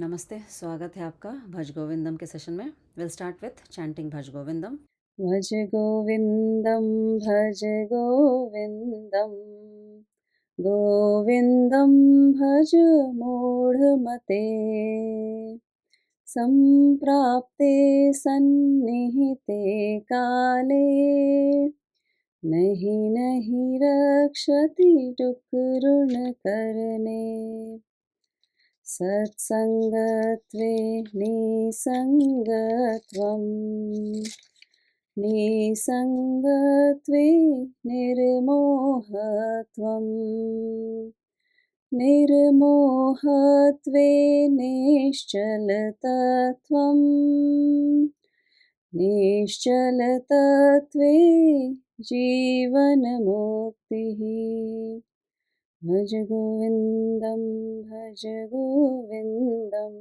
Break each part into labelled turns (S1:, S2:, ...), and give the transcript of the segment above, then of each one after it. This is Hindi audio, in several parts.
S1: नमस्ते, स्वागत है आपका भज गोविंदम के सेशन में। विल स्टार्ट विथ चैंटिंग भज गोविंदम। भज गोविंदम, भज गोविंदम, गोविंदम भज मूढ़मते। संप्राप्ते सन्निहिते काले, नहीं नहीं रक्षति डुक्रुन करने। सत्सङ्गत्वे निसङ्गत्वम्, निसङ्गत्वे निर्मोहत्वम्, निर्मोहत्वे निश्चलतत्वम्, निश्चलतत्वे जीवनमुक्तिः। भज गोविन्दं, भज गोविन्दं,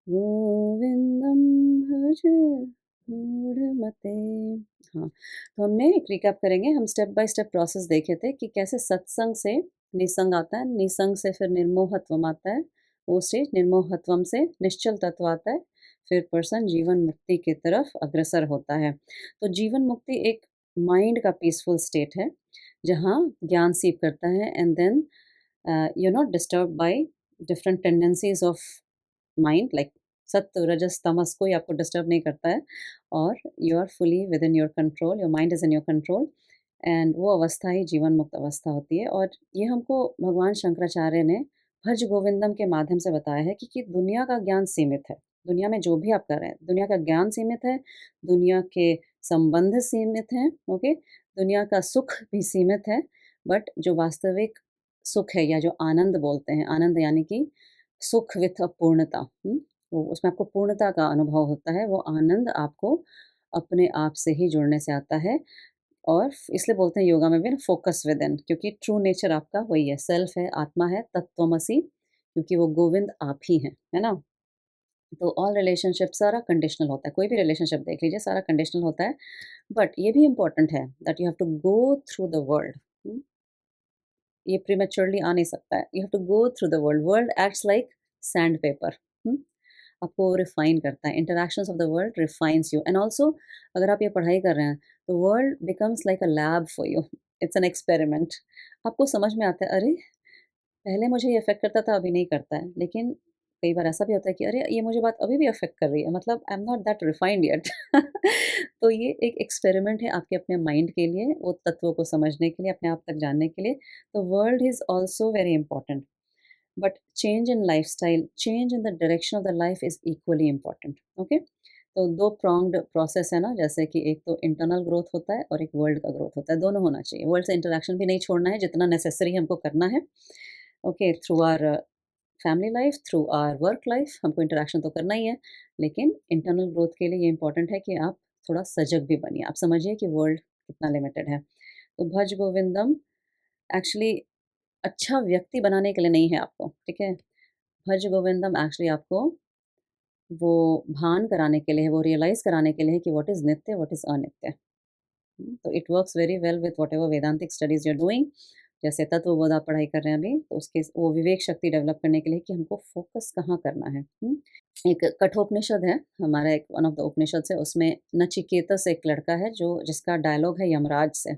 S1: गोविन्दं भज मूढ़मते। हाँ, तो हमने एक रिकैप करेंगे। हम स्टेप बाय स्टेप प्रोसेस देखे थे कि कैसे सत्संग से निसंग आता है, निसंग से फिर निर्मोहत्वम आता है, वो स्टेज निर्मोहत्वम से निश्चल तत्व आता है, फिर पर्सन जीवन मुक्ति की तरफ अग्रसर होता है। तो जीवन मुक्ति एक माइंड का पीसफुल स्टेट है जहाँ ज्ञान सीप करता है and then you're not disturbed by different tendencies of mind like सत्व रजस तमस कोई आपको डिस्टर्ब नहीं करता है और you are fully within your control, your mind is in your control and वो अवस्था ही जीवन मुक्त अवस्था होती है। और ये हमको भगवान शंकराचार्य ने भज गोविंदम के माध्यम से बताया है कि दुनिया का ज्ञान सीमित है। दुनिया में जो भी आप कर रहे हैं, दुनिया का ज्ञान सीमित है, दुनिया के संबंध सीमित हैं, ओके, दुनिया का सुख भी सीमित है, बट जो वास्तविक सुख है या जो आनंद बोलते हैं, आनंद यानी कि सुख विथ अ पूर्णता, वो उसमें आपको पूर्णता का अनुभव होता है। वो आनंद आपको अपने आप से ही जुड़ने से आता है और इसलिए बोलते हैं योगा में भी ना फोकस विद इन, क्योंकि ट्रू नेचर आपका वही है, सेल्फ है, आत्मा है, तत्वमसि, क्योंकि वो गोविंद आप ही हैं, है ना? तो ऑल रिलेशनशिप सारा कंडीशनल होता है, कोई भी रिलेशनशिप देख लीजिए सारा कंडीशनल होता है। बट ये भी इम्पोर्टेंट है that you have to go through the world. ये प्रीमेच्योरली आ नहीं सकता है। You have to go through the world. World acts like sandpaper. आपको रिफाइन करता है। Interactions of the world refines you and also अगर आप ये पढ़ाई कर रहे हैं तो world becomes like a lab for you. It's an experiment. आपको समझ में आता है, अरे पहले मुझे ये अफ़ेक्ट करता था, अभी नहीं करता है। लेकिन कई बार ऐसा भी होता है कि अरे! ये मुझे बात अभी भी अफ़ेक्ट कर रही है, मतलब I am not that refined yet. तो ये एक एक्सपेरिमेंट है आपके अपने माइंड के लिए, वो तत्वों को समझने के लिए, अपने आप तक जानने के लिए। तो world is also very important, but change in lifestyle, change in the direction of the life is equally important, okay? तो 2 प्रोंग्ड प्रोसेस है ना, जैसे कि एक तो इंटरनल ग्रोथ होता है और एक वर्ल्ड का ग्रोथ होता है, दोनों होना चाहिए। वर्ल्ड से इंटरैक्शन भी नहीं छोड़ना है, जितना नेसेसरी हमको करना है। Okay, through our family life, through our work life हमको इंटरेक्शन तो करना ही है, लेकिन इंटरनल ग्रोथ के लिए ये इंपॉर्टेंट है कि आप थोड़ा सजग भी बनिए। आप समझिए कि वर्ल्ड कितना लिमिटेड है। तो भज गोविंदम एक्चुअली अच्छा व्यक्ति बनाने के लिए नहीं है आपको, ठीक है? भज गोविंदम एक्चुअली आपको वो भान कराने के लिए है, वो रियलाइज़ कराने के लिए है कि व्हाट इज़ नित्य, व्हाट इज़ अनित्य। तो it works very well with whatever Vedantic studies you are doing. जैसे तत्वबोध आप पढ़ाई कर रहे हैं अभी, तो उसके वो विवेक शक्ति डेवलप करने के लिए कि हमको फ़ोकस कहाँ करना है। एक कठोपनिषद है, हमारा एक वन ऑफ द उपनिषद है, उसमें नचिकेतस एक लड़का है जो जिसका डायलॉग है यमराज से।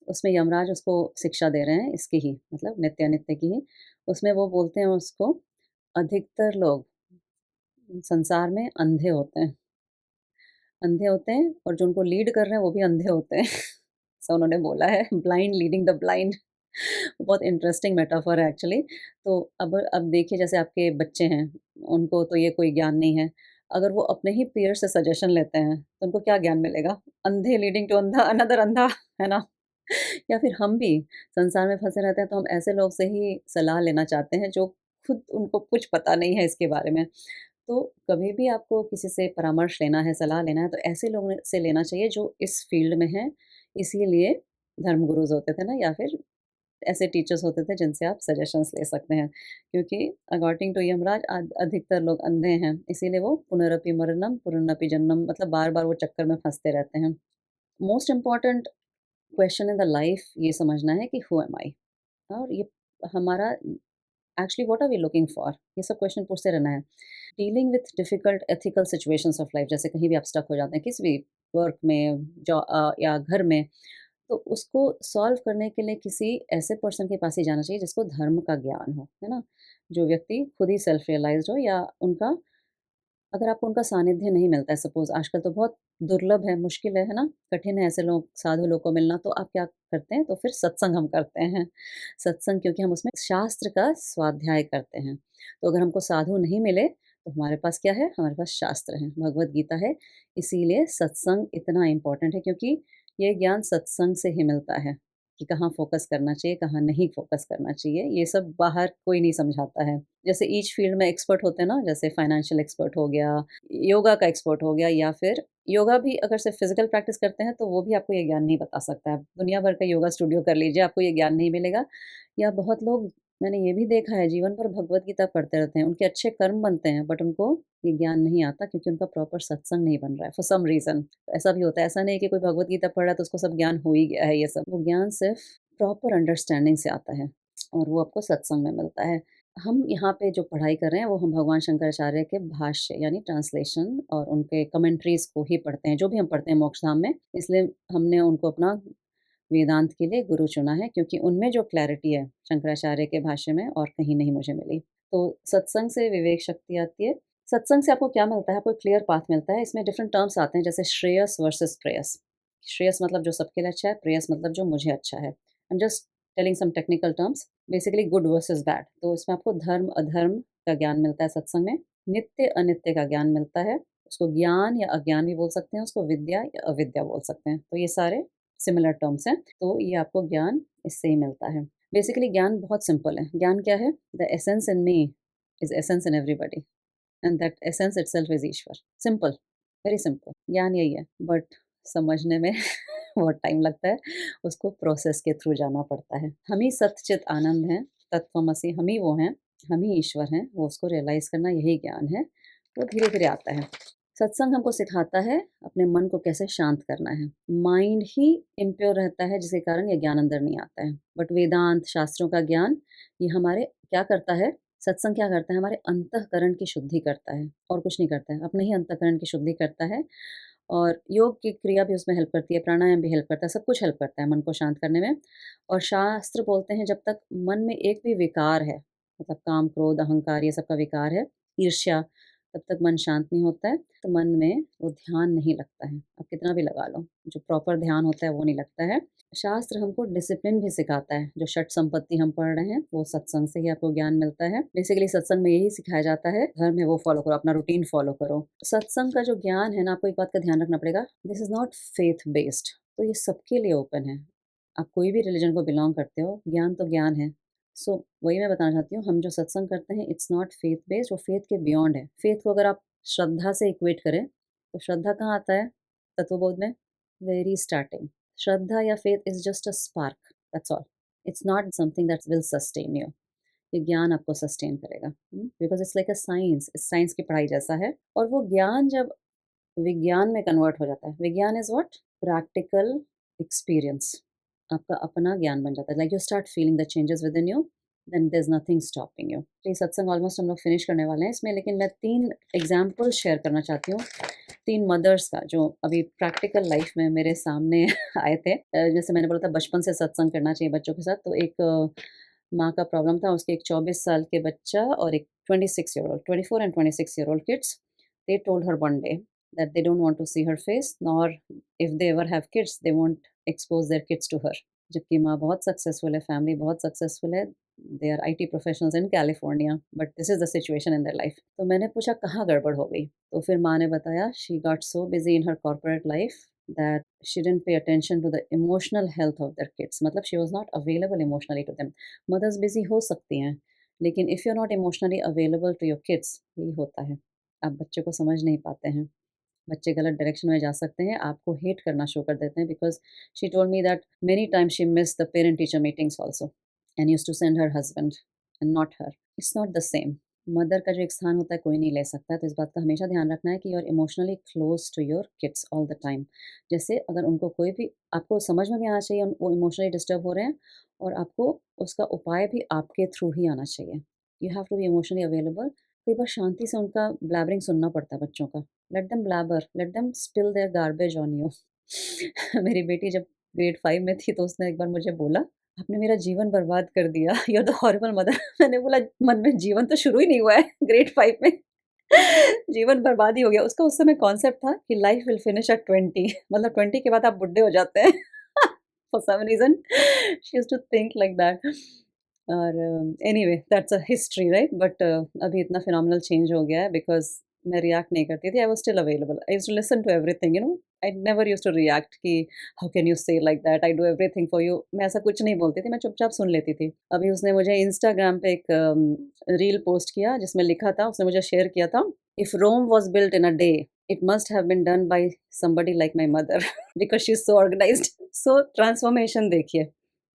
S1: उसमें यमराज उसको शिक्षा दे रहे हैं इसकी ही, मतलब नित्य-अनित्य की ही। उसमें वो बोलते हैं उसको, अधिकतर लोग संसार में अंधे होते हैं। अंधे होते हैं और जो उनको लीड कर रहे हैं वो भी अंधे होते हैं। ऐसा उन्होंने बोला है, ब्लाइंड लीडिंग द ब्लाइंड। बहुत इंटरेस्टिंग मेटाफर है एक्चुअली। तो अब देखिए जैसे आपके बच्चे हैं, उनको तो ये कोई ज्ञान नहीं है। अगर वो अपने ही पीयर से सजेशन लेते हैं, तो उनको क्या ज्ञान मिलेगा? अंधे लीडिंग टू अंधा अनदर अंधा, है ना? या फिर हम भी संसार में फँसे रहते हैं तो हम ऐसे लोग से ही सलाह लेना चाहते हैं जो खुद उनको कुछ पता नहीं है इसके बारे में। तो कभी भी आपको किसी से परामर्श लेना है, सलाह लेना है तो ऐसे लोगों से लेना चाहिए जो इस फ़ील्ड में हैं। इसीलिए धर्मगुरुज़ होते थे ना, या फिर ऐसे टीचर्स होते थे जिनसे आप सजेशंस ले सकते हैं। क्योंकि अकॉर्डिंग टू यमराज अधिकतर लोग अंधे हैं, इसीलिए वो पुनरपि मरणम पुनरपि जन्मम, मतलब बार-बार वो चक्कर में फँसते रहते हैं। Most important question in the life ये समझना है कि हू एम आई? और ये हमारा actually what are we looking for, ये सब क्वेश्चन पूछते रहना है। Dealing with difficult ethical situations of life, जैसे कहीं भी आप स्टक हो जाते हैं किसी भी वर्क में, या घर में, तो उसको सॉल्व करने के लिए किसी ऐसे पर्सन के पास ही जाना चाहिए जिसको धर्म का ज्ञान हो, है ना? जो व्यक्ति खुद ही सेल्फ रियलाइज़्ड हो, या उनका, अगर आपको उनका सानिध्य नहीं मिलता है, सपोज़ आजकल तो बहुत दुर्लभ है, मुश्किल है ना? कठिन है ऐसे लोग, साधु लोग को मिलना, तो आप क्या करते हैं? तो फिर सत्संग हम करते हैं। सत्संग, क्योंकि हम उसमें शास्त्र का स्वाध्याय करते हैं। तो अगर हमको साधु नहीं मिले, तो हमारे पास क्या है? हमारे पास शास्त्र हैं, भगवद गीता है। इसीलिए सत्संग इतना इम्पोर्टेंट है, क्योंकि ये ज्ञान सत्संग से ही मिलता है कि कहाँ फ़ोकस करना चाहिए, कहाँ नहीं फ़ोकस करना चाहिए। ये सब बाहर कोई नहीं समझाता है। जैसे ईच फील्ड में एक्सपर्ट होते हैं ना, जैसे फाइनेंशियल एक्सपर्ट हो गया, योगा का एक्सपर्ट हो गया, या फिर योगा भी अगर सिर्फ फिजिकल प्रैक्टिस करते हैं तो वो भी आपको ये ज्ञान नहीं बता सकता है। आप दुनिया भर का योगा स्टूडियो कर लीजिए, आपको ये ज्ञान नहीं मिलेगा। या बहुत लोग, मैंने ये भी देखा है, जीवन भर भगवत गीता पढ़ते रहते हैं, उनके अच्छे कर्म बनते हैं, बट उनको ये ज्ञान नहीं आता क्योंकि उनका प्रॉपर सत्संग नहीं बन रहा है फॉर सम रीज़न। ऐसा भी होता है, ऐसा नहीं कि कोई भगवत गीता पढ़ रहा है तो उसको सब ज्ञान हो ही गया है। ये सब वो ज्ञान सिर्फ प्रॉपर अंडरस्टैंडिंग से आता है, और वो आपको सत्संग में मिलता है। हम यहाँ पे जो पढ़ाई कर रहे हैं वो हम भगवान शंकराचार्य के भाष्य यानी ट्रांसलेशन और उनके कमेंट्रीज़ को ही पढ़ते हैं, जो भी हम पढ़ते हैं मोक्षधाम में। इसलिए हमने उनको अपना वेदांत के लिए गुरु चुना है, क्योंकि उनमें जो क्लैरिटी है शंकराचार्य के भाष्य में और कहीं नहीं मुझे मिली। तो सत्संग से विवेक शक्ति आती है। सत्संग से आपको क्या मिलता है? आपको एक क्लियर पाथ मिलता है। इसमें डिफरेंट टर्म्स आते हैं, जैसे श्रेयस वर्सेस प्रेयस। श्रेयस मतलब जो सबके लिए अच्छा है, प्रेयस मतलब जो मुझे अच्छा है। I am just telling some technical terms, basically good versus bad. तो इसमें आपको धर्म अधर्म का ज्ञान मिलता है सत्संग में, नित्य अनित्य का ज्ञान मिलता है। उसको ज्ञान या अज्ञान भी बोल सकते हैं, उसको विद्या या अविद्या बोल सकते हैं। तो ये सारे सिमिलर टर्म्स हैं, तो ये आपको ज्ञान इससे ही मिलता है। बेसिकली ज्ञान बहुत सिंपल है। ज्ञान क्या है? The essence in me is essence in everybody, and that essence itself is Ishwar. Simple, very simple. ज्ञान यही है, बट समझने में बहुत टाइम लगता है, उसको प्रोसेस के थ्रू जाना पड़ता है। हम ही सत्चित आनंद हैं, तत्त्वमसि हम ही वो हैं, हम ही ईश्वर हैं, वो उसको रियलाइज़ करना यही ज्ञान है, वो धीरे-धीरे आता है। सत्संग हमको सिखाता है अपने मन को कैसे शांत करना है। माइंड ही इम्प्योर रहता है जिसके कारण ये ज्ञान अंदर नहीं आता है। बट वेदांत, शास्त्रों का ज्ञान, ये हमारे क्या करता है, सत्संग क्या करता है, हमारे अंतःकरण की शुद्धि करता है और कुछ नहीं करता है। अपने ही अंतःकरण की शुद्धि करता है, और योग की क्रिया भी उसमें हेल्प करती है, प्राणायाम भी हेल्प करता है, सब कुछ हेल्प करता है मन को शांत करने में। और शास्त्र बोलते हैं जब तक मन में एक भी विकार है, मतलब काम, क्रोध, अहंकार ये सब का विकार है, ईर्ष्या, तब तक मन शांत नहीं होता है। तो मन में वो ध्यान नहीं लगता है, आप कितना भी लगा लो, जो प्रॉपर ध्यान होता है वो नहीं लगता है। शास्त्र हमको डिसिप्लिन भी सिखाता है, जो षट संपत्ति हम पढ़ रहे हैं वो सत्संग से ही आपको ज्ञान मिलता है। बेसिकली सत्संग में यही सिखाया जाता है, धर्म है वो फॉलो करो, अपना रूटीन फॉलो करो। सत्संग का जो ज्ञान है ना, आपको एक बात का ध्यान रखना पड़ेगा, this is not faith based, तो ये सबके लिए ओपन है। आप कोई भी रिलीजन को बिलॉन्ग करते हो, ज्ञान तो ज्ञान है। सो वही मैं बताना चाहती हूँ, हम जो सत्संग करते हैं इट्स नॉट फेथ बेस्ड, वो फेथ के बियॉन्ड है। फेथ को अगर आप श्रद्धा से इक्वेट करें, तो श्रद्धा कहाँ आता है तत्वबोध में? Very starting. श्रद्धा या faith is just a spark, that's all. It's not something that will sustain you. ये ज्ञान आपको सस्टेन करेगा, because it's like a science, इस साइंस की पढ़ाई जैसा है। और वो ज्ञान जब विज्ञान में कन्वर्ट हो जाता है, विज्ञान इज़ व्हाट? Practical experience. आपका अपना ज्ञान बन जाता है, like you start feeling the changes within you, then there is nothing stopping you. तो ये सत्संग ऑलमोस्ट हम लोग फिनिश करने वाले हैं इसमें, लेकिन मैं 3 एग्ज़ाम्पल शेयर करना चाहती हूँ, 3 मदर्स का, जो अभी प्रैक्टिकल लाइफ़ में मेरे सामने आए थे। जैसे मैंने बोला था बचपन से सत्संग करना चाहिए बच्चों के साथ, तो एक माँ का प्रॉब्लम था, उसके एक 24 साल के बच्चा और एक 26 year old, 24 and 26 year old kids, they told her one day that they don't want to see her face, nor if they ever have kids, they won't expose their kids to her. जबकि माँ बहुत सक्सेसफुल है, फैमिली बहुत सक्सेसफुल है, they are IT professionals in California, but this is the situation in their life. तो मैंने पूछा कहाँ गड़बड़ हो गई? तो फिर माँ ने बताया she got so busy in her corporate life that she didn't pay attention to the emotional health of their kids, मतलब she was not available emotionally to them. Mothers busy हो सकती हैं, लेकिन if you're not emotionally available to your kids, यही होता है, आप बच्चे को समझ नहीं पाते हैं, बच्चे गलत डायरेक्शन में जा सकते हैं, आपको हेट करना शुरू कर देते हैं, because she told me that many times she missed the parent teacher meetings also and used to send her husband and not her. It's not the same. Mother का जो एक स्थान होता है कोई नहीं ले सकता है, तो इस बात का हमेशा ध्यान रखना है कि you are emotionally close to your kids all the time. जैसे अगर उनको कोई भी, आपको समझ में भी आना चाहिए वो इमोशनली डिस्टर्ब हो रहे हैं, और आपको उसका उपाय भी आपके थ्रू ही आना चाहिए। You have to be emotionally available. कई बार शांति से उनका ब्लैबरिंग सुनना पड़ता है बच्चों का। Let them blabber, let them spill their garbage on you. मेरी बेटी जब ग्रेड 5 में थी तो उसने एक बार मुझे बोला, "आपने मेरा जीवन बर्बाद कर दिया। You are the horrible mother." मैंने बोला, "मन में जीवन तो शुरू ही नहीं हुआ है ग्रेड 5 में।" जीवन बर्बाद ही हो गया। उसका उस समय कॉन्सेप्ट था कि लाइफ विल फिनिश एट 20, मतलब 20 के बाद आप बुड्ढे हो जाते हैं। For some reason she used to think like that. और anyway that's a history right, but अभी इतना फिनोमिनल चेंज हो गया है बिकॉज़ मैं रिएक्ट नहीं करती थी। I was still available. I used to listen to everything, you know. I never used to react कि how can you say like that, I do everything for you. मैं ऐसा कुछ नहीं बोलती थी, मैं चुपचाप सुन लेती थी। अभी उसने मुझे इंस्टाग्राम पे एक रील पोस्ट किया जिसमें लिखा था, उसने मुझे शेयर किया था, "if Rome was built in a day, it must have been done by somebody like my mother because she is so organised." So transformation देखिए।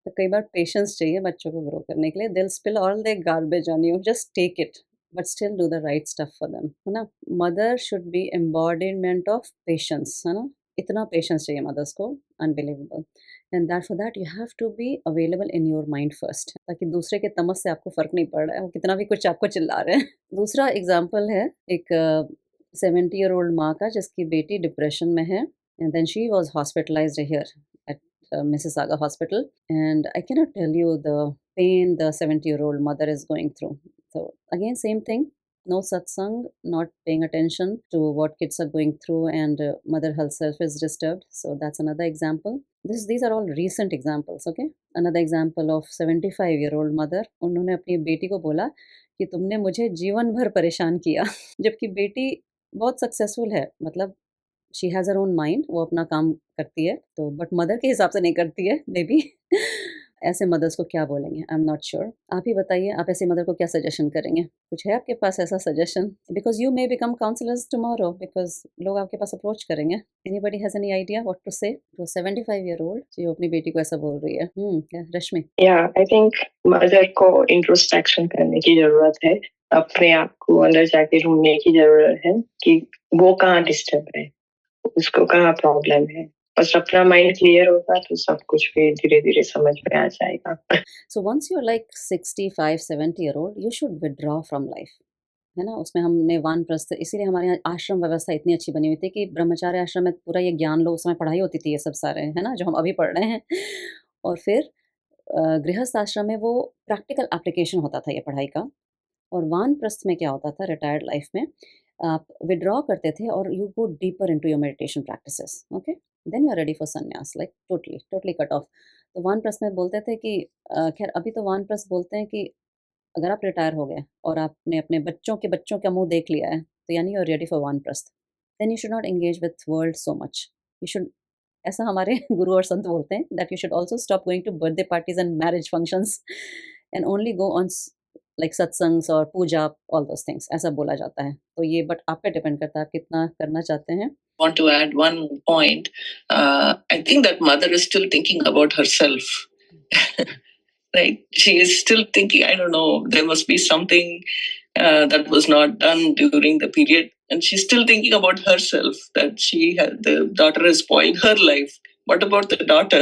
S1: तो कई बार पेशेंस चाहिए बच्चों को ग्रो करने के लिए। They will spill all their garbage on you, just take it but still do the right stuff for them, है ना? Mother should be embodiment of patience, है ना? इतना पेशेंस चाहिए मदर्स को, unbelievable. And that for that you have to be available in your mind first, ताकि दूसरे के तमस से आपको फ़र्क नहीं पड़ रहा है, वो कितना भी कुछ आपको चिल्ला रहे हैं। दूसरा एग्ज़ाम्पल है एक 70 ईयर ओल्ड माँ का जिसकी बेटी डिप्रेशन में है, and then she was hospitalised here at Mississauga Hospital, and I cannot tell you the pain the 70-year-old mother is going through. So again, same thing. No satsang, not paying attention to what kids are going through, and mother herself is disturbed. So that's another example. These are all recent examples. Okay, another example of 75-year-old mother. उन्होंने अपनी बेटी को बोला कि तुमने मुझे जीवन भर परेशान किया। जबकि बेटी बहुत सक्सेसफुल है, मतलब she has her own mind, वो अपना काम करती है, तो बट मदर के हिसाब से नहीं करती है मे बी। ऐसे मदर्स को क्या बोलेंगे? I am not sure. आप ही बताइए, आप ऐसी मदर को क्या सजेशन करेंगे? कुछ है आपके पास ऐसा suggestion? Because you may become counsellors tomorrow, because लोग आपके पास अप्रोच करेंगे। Anybody has any idea what to say to a 75 year old जो अपनी बेटी को ऐसा बोल रही है? क्या रश्मि?
S2: या आई थिंक मदर को इंट्रोस्पेक्शन करने की जरूरत है, अपने आप को अंदर जाके ढूंढने की जरूरत है कि वो कहाँ डिस्टर्ब है, उसको कहाँ प्रॉब्लम है। बस अपना माइंड क्लियर होगा तो सब कुछ भी धीरे धीरे समझ में आ जाएगा।
S1: So once you are like 65, 70 year old, you should withdraw from life, है ना? उसमें हमने वानप्रस्थ, इसीलिए हमारे यहाँ आश्रम व्यवस्था इतनी अच्छी बनी हुई थी कि ब्रह्मचार्य आश्रम में पूरा ये ज्ञान लो, उस समय पढ़ाई होती थी ये सब सारे, है ना? जो हम अभी पढ़ रहे हैं। और फिर गृहस्थ आश्रम में वो प्रैक्टिकल एप्लीकेशन होता था ये पढ़ाई का। और वानप्रस्थ में क्या होता था रिटायर्ड लाइफ में, आप विथड्रॉ करते थे और you go deeper into your meditation practices, okay? Then you are ready for sannyas, like totally totally cut off. तो वानप्रस्थ में बोलते थे कि खैर अभी तो वानप्रस्थ बोलते हैं कि अगर आप रिटायर हो गए और आपने अपने बच्चों का मुँह देख लिया है, तो यानी you are ready for vanaprastha. Then you should not engage with world so much. You should, ऐसा हमारे गुरु और संत बोलते हैं, that you should also stop going to birthday parties and marriage functions and only go on like satsangs और पूजा, ऑल दोस थिंग्स, ऐसा बोला जाता है। तो ये बट आप पे डिपेंड करता है आप कितना करना चाहते हैं।
S2: Want to add one point. I think that mother is still thinking about herself. Right? She is still thinking, I don't know, there must be something that was not done during the period. And she's still thinking about herself, that the daughter has spoiled her life. What about the daughter?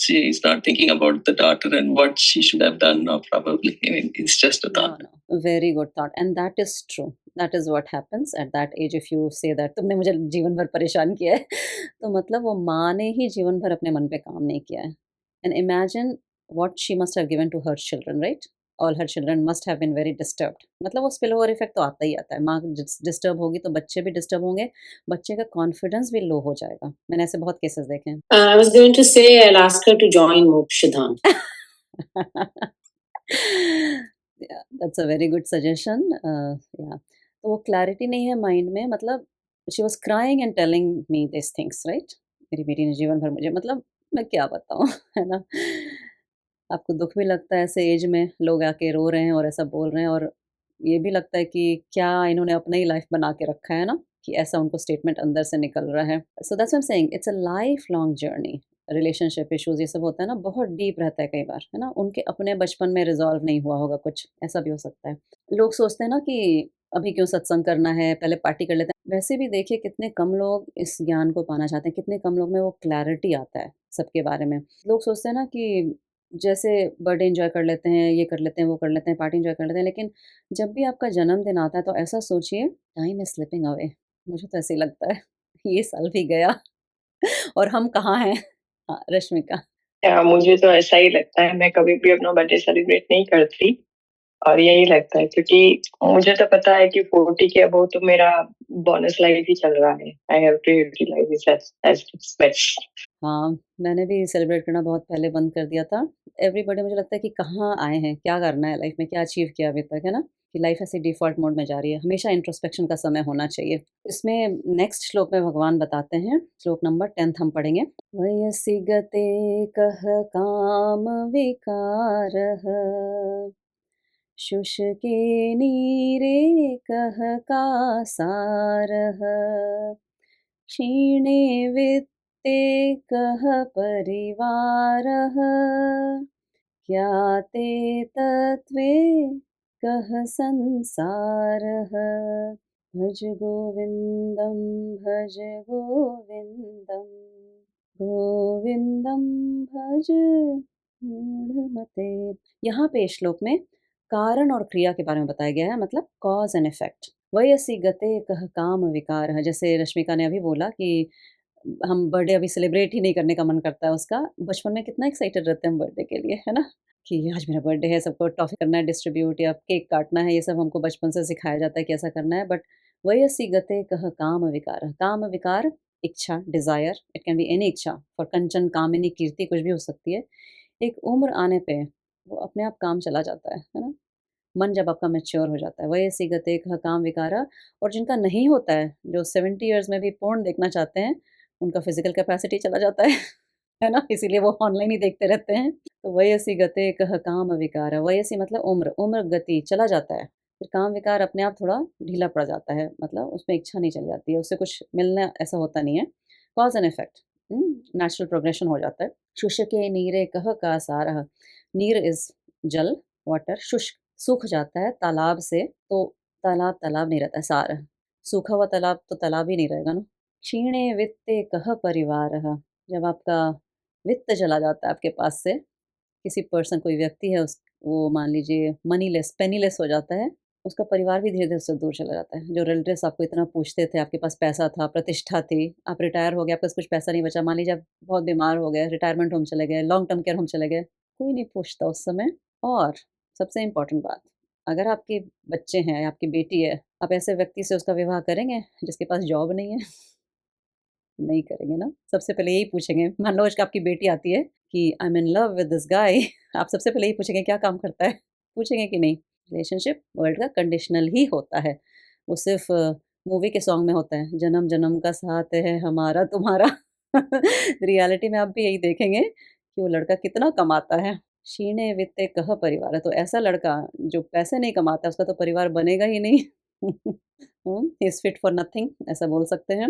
S2: She is not thinking about the daughter and what she should have done, or probably. I mean, it's just a thought.
S1: No, very good thought, and that is true. That is what happens at that age if you say that तुमने मुझे जीवन भर परेशान किया है। तो मतलब वो माँ ने ही जीवन भर अपने मन पे काम नहीं किया है। And imagine what she must have given to her children, right? All her children must have been very disturbed. मतलब वो स्पिल ओवर इफेक्ट तो आता ही आता है। माँ डिस्टर्ब होगी तो बच्चे भी डिस्टर्ब होंगे, बच्चे का कॉन्फिडेंस भी लो हो जाएगा। मैंने ऐसे बहुत केसेस देखे हैं।
S3: I was going to say I'll ask her to join Mokshadham.
S1: Yeah, that's a very good suggestion. Yeah. तो वो क्लैरिटी नहीं है माइंड में, मतलब she was crying and telling me this things, right? मेरी बेटी ने जीवन भर मुझे, मतलब मैं क्या बताऊँ, है ना? आपको दुःख भी लगता है ऐसे एज में लोग आके रो रहे हैं और ऐसा बोल रहे हैं, और ये भी लगता है कि क्या इन्होंने अपना ही लाइफ बना के रखा है ना, कि ऐसा उनको स्टेटमेंट अंदर से निकल रहा है। So that's what I am saying, it's a life long journey. Relationship issues ये सब होता है ना, बहुत डीप रहता है कई बार, है ना? उनके अपने बचपन में रिज़ॉल्व नहीं हुआ होगा कुछ, ऐसा भी हो सकता है। लोग सोचते हैं ना कि अभी क्यों सत्संग करना है, पहले पार्टी कर लेते हैं। वैसे भी देखिए कितने कम लोग इस ज्ञान को पाना चाहते हैं, कितने कम लोग में वो क्लैरिटी आता है सबके बारे में। लोग सोचते हैं ना कि जैसे बर्थडे एन्जॉय कर लेते हैं, ये कर लेते हैं, वो कर लेते हैं, पार्टी एन्जॉय कर लेते हैं, लेकिन जब भी आपका जन्मदिन आता है तो ऐसा सोचिए टाइम इज़ स्लिपिंग अवे। मुझे तो ऐसे ही लगता है, ये साल भी गया और हम कहाँ हैं? हाँ, रश्मिका।
S4: मुझे तो ऐसा ही लगता है, मैं कभी भी अपना बर्थडे सेलिब्रेट नहीं करती और यही लगता है क्योंकि मुझे तो पता है कि 40 के अबव तो मेरा बोनस लाइफ ही चल रहा है। I have to utilise this as its best.
S1: हाँ, मैंने भी सेलिब्रेट करना बहुत पहले बंद कर दिया था। एवरी बर्थडे मुझे लगता है कि कहाँ आए हैं, क्या करना है लाइफ़ में, क्या अचीव किया अभी तक, है ना? कि लाइफ़ ऐसे डिफ़ॉल्ट मोड में जा रही है, हमेशा इंट्रोस्पेक्शन का समय होना चाहिए। इसमें नेक्स्ट श्लोक में भगवान बताते हैं, श्लोक नंबर 10th हम पढ़ेंगे। वयसि गते कः कामविकारः, शुष्के नीरे कः कासारः, क्षीणे वित्ते कः परिवारः, ज्ञाते तत्त्वे कः संसारः। भज गोविन्दं भज गोविन्दम्, गोविन्दं भज मूढ़मते। यहाँ पे इस श्लोक में कारण और क्रिया के बारे में बताया गया है, मतलब कॉज एंड इफेक्ट। वयसि गते कह काम विकार, जैसे रश्मिका ने अभी बोला कि हम बर्थडे अभी सेलिब्रेट ही नहीं करने का मन करता है उसका। बचपन में कितना एक्साइटेड रहते हैं हम बर्थडे के लिए, है ना? कि आज मेरा बर्थडे है, सबको टॉफ़ी करना है डिस्ट्रीब्यूट या केक काटना है, ये सब हमको बचपन से सिखाया जाता है कि ऐसा करना है। बट वयसि गते कह काम विकारः, काम विकार इच्छा, desire, it can be any इच्छा, फॉर कंचन, कामिनी, कीर्ति कुछ भी हो सकती है। एक उम्र आने पे वो अपने आप काम चला जाता है ना? मन जब आपका मैच्योर हो जाता है, वयसि गते कह काम विकारः। और जिनका नहीं होता है, जो 70 इयर्स में भी पोर्न देखना चाहते हैं, उनका फिज़िकल कैपेसिटी चला जाता है, है ना? इसीलिए वो ऑनलाइन ही देखते रहते हैं। तो वयसि गते कह काम विकारः, वयसि मतलब उम्र, उम्र गति चला जाता है। फिर काम विकार अपने आप थोड़ा ढीला पड़ जाता है, मतलब उसमें इच्छा नहीं चली जाती है, उससे कुछ मिलना ऐसा होता नहीं है। Cause and effect, natural progression हो जाता है। शुष्के नीरे कह कासारः, नीर इज़ जल, वाटर, शुष्क सूख जाता है तालाब से, तो तालाब तालाब नहीं रहता है, सार। सूखा हुआ तालाब तो तालाब ही नहीं रहेगा ना। क्षीणे वित्ते कह परिवारः, जब आपका वित्त चला जाता है आपके पास से, किसी पर्सन कोई व्यक्ति है उस वो मान लीजिए मनीलेस, पेनीलेस हो जाता है, उसका परिवार भी धीरे-धीरे उससे दूर चला जाता है। जो रिलेटिव्स आपको इतना पूछते थे, आपके पास पैसा था, प्रतिष्ठा थी, आप रिटायर हो गए, आपके पास कुछ पैसा नहीं बचा, मान लीजिए आप बहुत बीमार हो गए, रिटायरमेंट होम चले गए, लॉन्ग टर्म केयर होम चले गए, कोई नहीं पूछता उस समय। और सबसे इम्पोर्टेंट बात, अगर आपके बच्चे हैं, आपकी बेटी है, आप ऐसे व्यक्ति से उसका विवाह करेंगे जिसके पास जॉब नहीं है? नहीं करेंगे ना। सबसे पहले यही पूछेंगे, मान लो आज आपकी बेटी आती है कि I am in love with this guy, आप सबसे पहले यही पूछेंगे क्या काम करता है? पूछेंगे कि नहीं? रिलेशनशिप वर्ल्ड का कंडीशनल ही होता है। वो सिर्फ़ मूवी के सॉन्ग में होता है, जन्म-जन्म का साथ है हमारा तुम्हारा। रियलिटी में आप भी यही देखेंगे कि वो लड़का कितना कमाता है। क्षीणे वित्ते कह परिवार, तो ऐसा लड़का जो पैसे नहीं कमाता उसका तो परिवार बनेगा ही नहीं। He is fit for nothing, ऐसा बोल सकते हैं।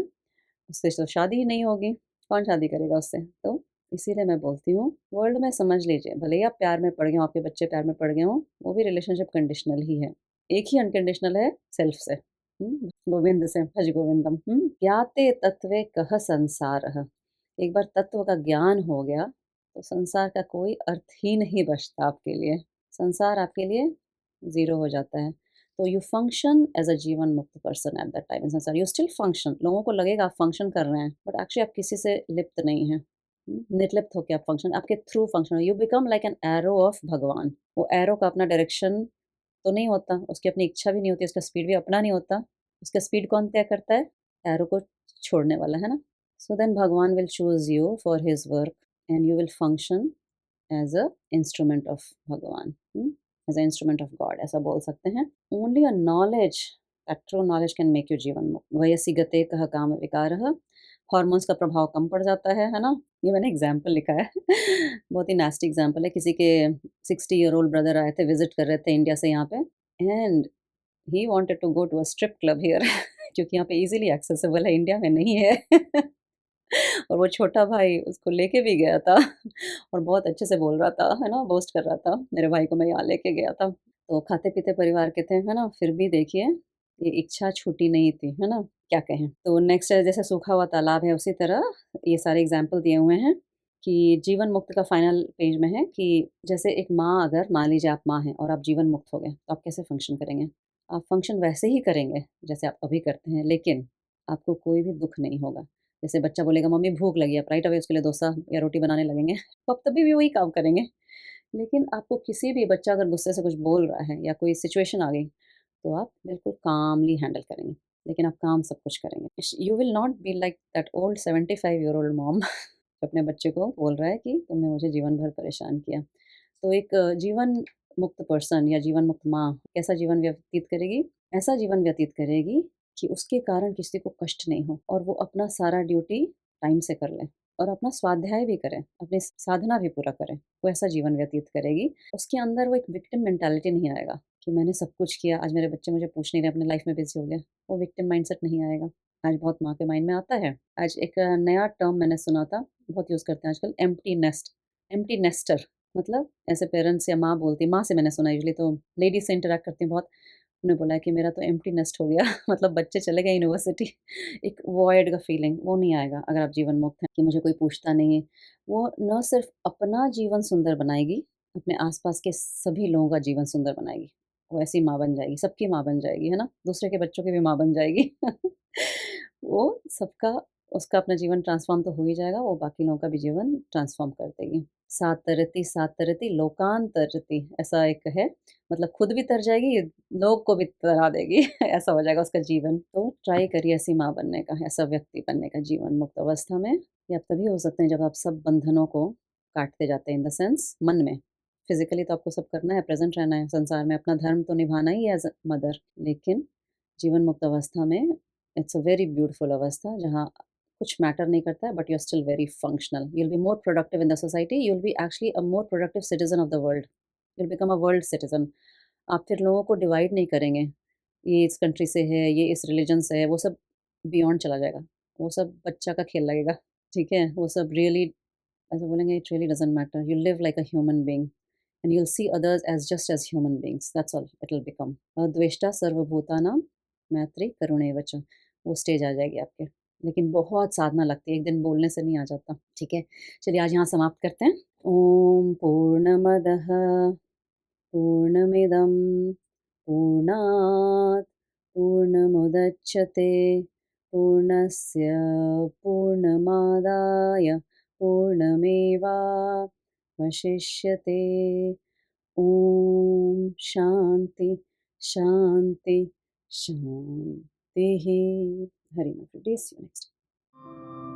S1: उससे तो शादी ही नहीं होगी, कौन शादी करेगा उससे? तो इसीलिए मैं बोलती हूँ, वर्ल्ड में समझ लीजिए, भले ही आप प्यार में पड़ गए हों, आपके बच्चे प्यार में पड़ गए हों, वो भी रिलेशनशिप कंडीशनल ही है। एक ही अनकंडीशनल है सेल्फ से। गोविंद से, भज गोविंदम। ज्ञाते तत्वे कह संसारः। एक बार तत्व का ज्ञान हो गया, तो संसार का कोई अर्थ ही नहीं बचता आपके लिए। संसार आपके लिए ज़ीरो हो जाता है। तो यू फंक्शन एज़ अ जीवन मुक्त person at that time in संसार, यू स्टिल फंक्शन, लोगों को लगेगा आप फंक्शन कर रहे हैं, बट एक्चुअली आप किसी से लिप्त नहीं हैं। निर्लिप्त होके आप फंक्शन, आपके through function, you become like an arrow of भगवान। वो एरो का अपना डायरेक्शन तो नहीं होता, उसकी अपनी इच्छा भी नहीं होती, उसका स्पीड भी अपना नहीं होता। उसका स्पीड कौन तय करता है? एरो को छोड़ने वाला, है ना? So then Bhagwan will choose you for his work and you will function as a instrument of Bhagwan, as a instrument of God, ऐसा बोल सकते हैं। Only a knowledge, that true knowledge can make you jivan mukt. वयसि गते कह काम विकारः, हॉर्मोन्स का प्रभाव कम पड़ जाता है ना? ये मैंने एग्ज़ाम्पल लिखा है। बहुत ही नास्टी एग्ज़ाम्पल है, किसी के 60 ईयर ओल्ड ब्रदर आए थे, विज़िट कर रहे थे इंडिया से यहाँ पे, and he wanted to go to a strip club here क्योंकि यहाँ पे ईज़िली एक्सेसिबल है, इंडिया में नहीं है। और वो छोटा भाई उसको लेके भी गया था और बहुत अच्छे से बोल रहा था, है ना? बोस्ट कर रहा था, मेरे भाई को मैं यहाँ लेके गया था। तो खाते-पीते परिवार के थे, है ना? फिर भी देखिए, ये इच्छा छूटी नहीं थी, है ना? क्या कहें? तो नेक्स्ट है जैसे सूखा हुआ तालाब है, उसी तरह ये सारे एग्ज़ाम्पल दिए हुए हैं कि जीवन मुक्त का फाइनल पेज में है कि जैसे एक माँ, अगर मान लीजिए आप माँ हैं और आप जीवन मुक्त हो गए, तो आप कैसे फंक्शन करेंगे? आप फंक्शन वैसे ही करेंगे जैसे आप अभी करते हैं, लेकिन आपको कोई भी दुःख नहीं होगा। जैसे बच्चा बोलेगा मम्मी भूख लगी है, आप राइट अवे उसके लिए डोसा या रोटी बनाने लगेंगे, तो आप तभी भी वही काम करेंगे। लेकिन आपको किसी भी बच्चा अगर गुस्से से कुछ बोल रहा है या कोई सिचुएशन आ गई, तो आप बिल्कुल कामली हैंडल करेंगे, लेकिन आप काम सब कुछ करेंगे। You will not be like that old 75 year old mom जो अपने बच्चे को बोल रहा है कि तुमने मुझे जीवन भर परेशान किया। तो एक जीवन मुक्त पर्सन या जीवन मुक्त माँ कैसा जीवन व्यतीत करेगी? ऐसा जीवन व्यतीत करेगी कि उसके कारण किसी को कष्ट नहीं हो और वो अपना सारा ड्यूटी टाइम से कर ले और अपना स्वाध्याय भी करे, अपनी साधना भी पूरा करे। वो ऐसा जीवन व्यतीत करेगी। उसके अंदर वो एक विक्टिम मेंटालिटी नहीं आएगा कि मैंने सब कुछ किया, आज मेरे बच्चे मुझे पूछ नहीं रहे, अपने लाइफ में बिज़ी हो गए। वो विक्टिम माइंडसेट नहीं आएगा। आज बहुत माँ के माइंड में आता है। आज एक नया टर्म मैंने सुना था, बहुत यूज़ करते हैं आजकल, एम्प्टी नेस्ट, एम्प्टी नेस्टर। मतलब ऐसे पेरेंट्स या माँ बोलती है, माँ से मैंने सुना, यूजुअली तो लेडीज़ से इंटरैक्ट करती हूँ बहुत। उन्होंने बोला कि मेरा तो एम्प्टी नेस्ट हो गया मतलब बच्चे चले गए यूनिवर्सिटी एक वॉइड का फीलिंग वो नहीं आएगा अगर आप जीवन मुक्त हैं कि मुझे कोई पूछता नहीं है। वो न सिर्फ अपना जीवन सुंदर बनाएगी, अपने आसपास के सभी लोगों का जीवन सुंदर बनाएगी। वो ऐसी माँ बन जाएगी, सबकी माँ बन जाएगी, है ना? दूसरे के बच्चों की भी माँ बन जाएगी। वो सबका उसका अपना जीवन ट्रांसफ़ॉर्म तो हो ही जाएगा, वो बाकी लोगों का भी जीवन ट्रांसफ़ॉर्म कर देगी। सातरति लोकान तरति ऐसा एक है, मतलब खुद भी तर जाएगी, लोग को भी तरा देगी ऐसा हो जाएगा उसका जीवन। तो ट्राई करिए ऐसी माँ बनने का, ऐसा व्यक्ति बनने का जीवन मुक्त अवस्था में। ये आप तभी हो सकते हैं जब आप सब बंधनों को काटते जाते हैं इन द सेंस मन में। फिज़िकली तो आपको सब करना है, प्रेज़ेंट रहना है संसार में, अपना धर्म तो निभाना ही है एज़ अ मदर। लेकिन जीवन मुक्त अवस्था में इट्स अ वेरी ब्यूटीफुल अवस्था जहाँ कुछ मैटर नहीं करता है but you are still very functional. You will be more productive in the society, you will be actually a more productive citizen of the world. You will become a world citizen. आप फिर लोगों को डिवाइड नहीं करेंगे, ये इस कंट्री से है, ये इस रिलीजन से है, वो सब बियॉन्ड चला जाएगा। वो सब बच्चा का खेल लगेगा, ठीक है? वो सब रियली ऐसा बोलेंगे it really doesn't matter. You live like a human being and you'll see others as just as human beings. That's all it will become. द्वेष्टा सर्वभूतानां मैत्री करुणैव च। वो स्टेज आ जाएगी आपके। लेकिन बहुत साधना लगती है, एक दिन बोलने से नहीं आ जाता। ठीक है? चलिए आज यहाँ समाप्त करते हैं। ओम पूर्णमदः पूर्णमिदं पूर्णात् पूर्णमुदच्यते पूर्णस्य पूर्णमादाय पूर्णमेवावशिष्यते। ओम शांति शांति शांति। Hari Madhav. See you next time.